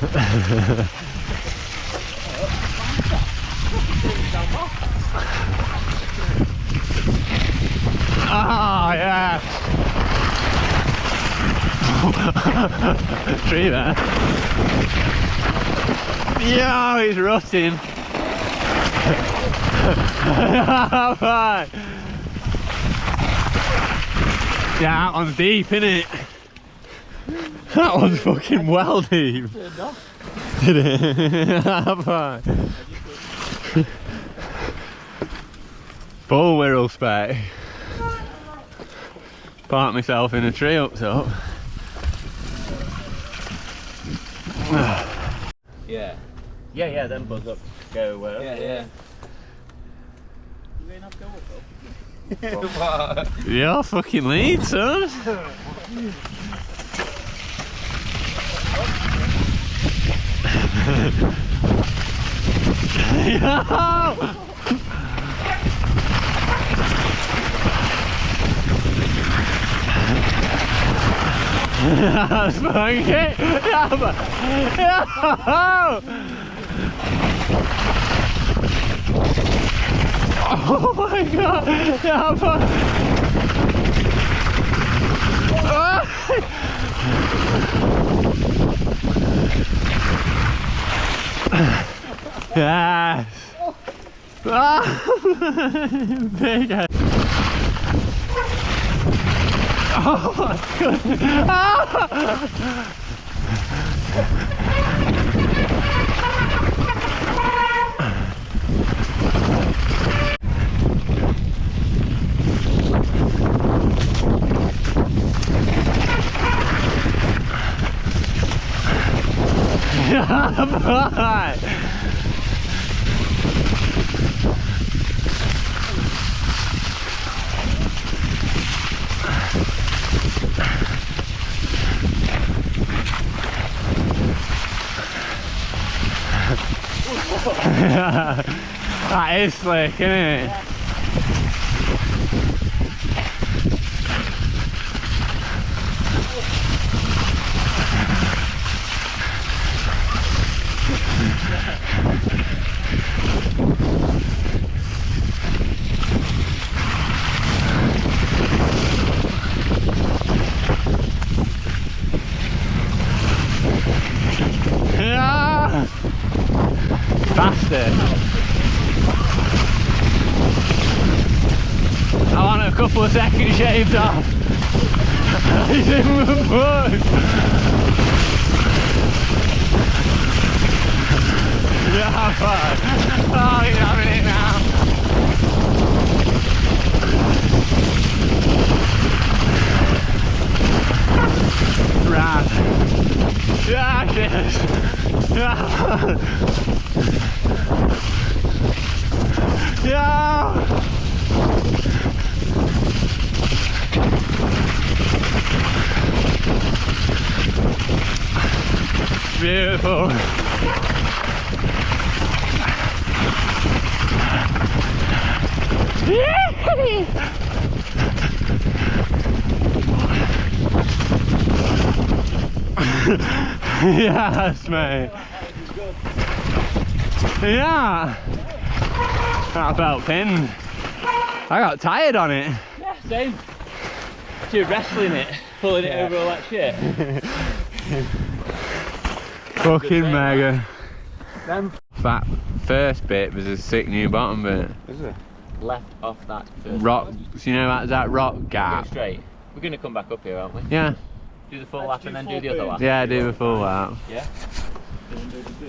Oh, yeah. Tree there. Yo, he's rotting. Yeah, that one's deep, innit? That one's fucking well deep. Did it? Full Wirral spec. Park myself in a tree up top. Yeah. Yeah, then buzz up. Go well. Yeah. You ain't have to go up though. You're fucking lead, son. That's funky. Oh my god! Yes! Big ass. Oh my goodness! That is slick, isn't it? Yeah. Faster. I want a couple of seconds shaved off. He's in the bush. Yeah, fine. Oh, he's having it now. Ran. Yeah, cheers. Yeah. Yeah. Beautiful. Yes, mate. Yeah. That felt pinned. I got tired on it. Yeah, same. You're wrestling it, pulling it over all that shit. Fucking mega. Them. That first bit was a sick new bottom bit. Is it? Left off that first Rock, so you know that rock gap? Go straight. We're going to come back up here, aren't we? Yeah. Do the full lap and then do the other lap. Yeah, do the full lap. Yeah?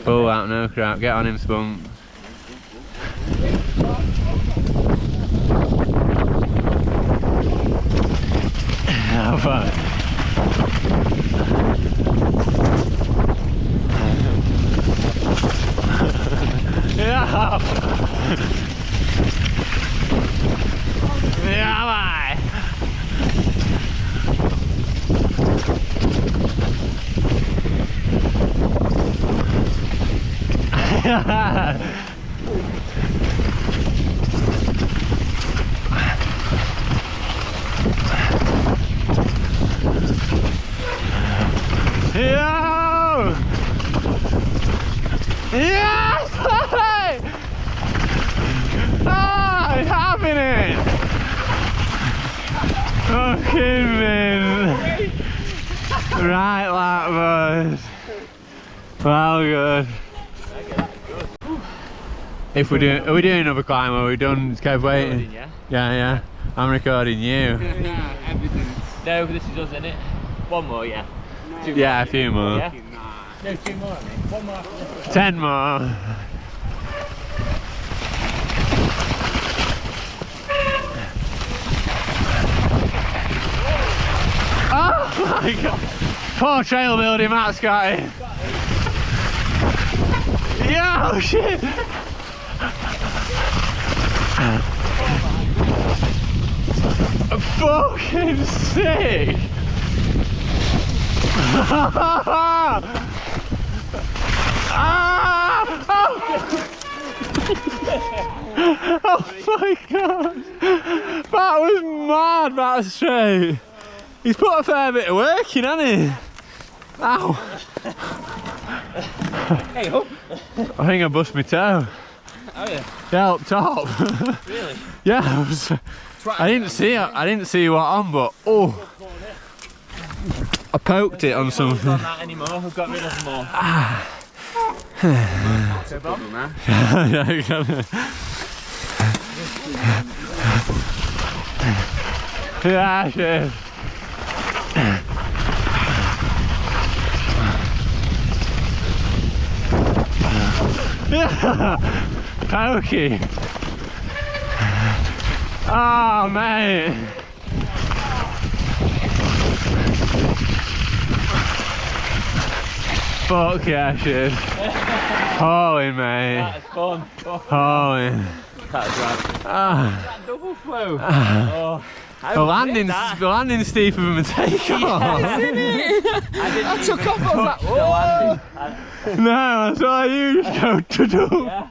Full lap, no crap. Get on him, Spunk. How far? Yeah! Yeah, bye! Yo! Yes! Ah, it's happening! Fucking min! Right, that boys. Well, good. If we're doing, are we doing another climb? Are we done? Kev waiting. Yeah. Yeah. I'm recording you. No, this is us, innit? One more, yeah. Yeah, a few more. Yeah? No, 2 more, I mean. 1 more after this. 10 more. Oh my god! Poor trail building, Matt's got it. Yeah, oh shit! Fucking sick! Oh my god! That was mad, that straight! He's put a fair bit of work in, hasn't he? Ow! Hey, up! I think I bust my toe. Oh yeah? Yeah, up top. Really? Yeah, I didn't see it. I didn't see what on, but oh, I poked it on something. On that anymore. We've got rid of them all. That's a problem, man. Yeah, shit. Pokey. Oh, mate. Fuck yeah, shit. Holy, mate. That's fun. Holy. That was right. Ah. That double flow. Oh. The landing's steeper than the takeoff. I took off, I was like, whoa! No, I saw you just go to do. Yeah.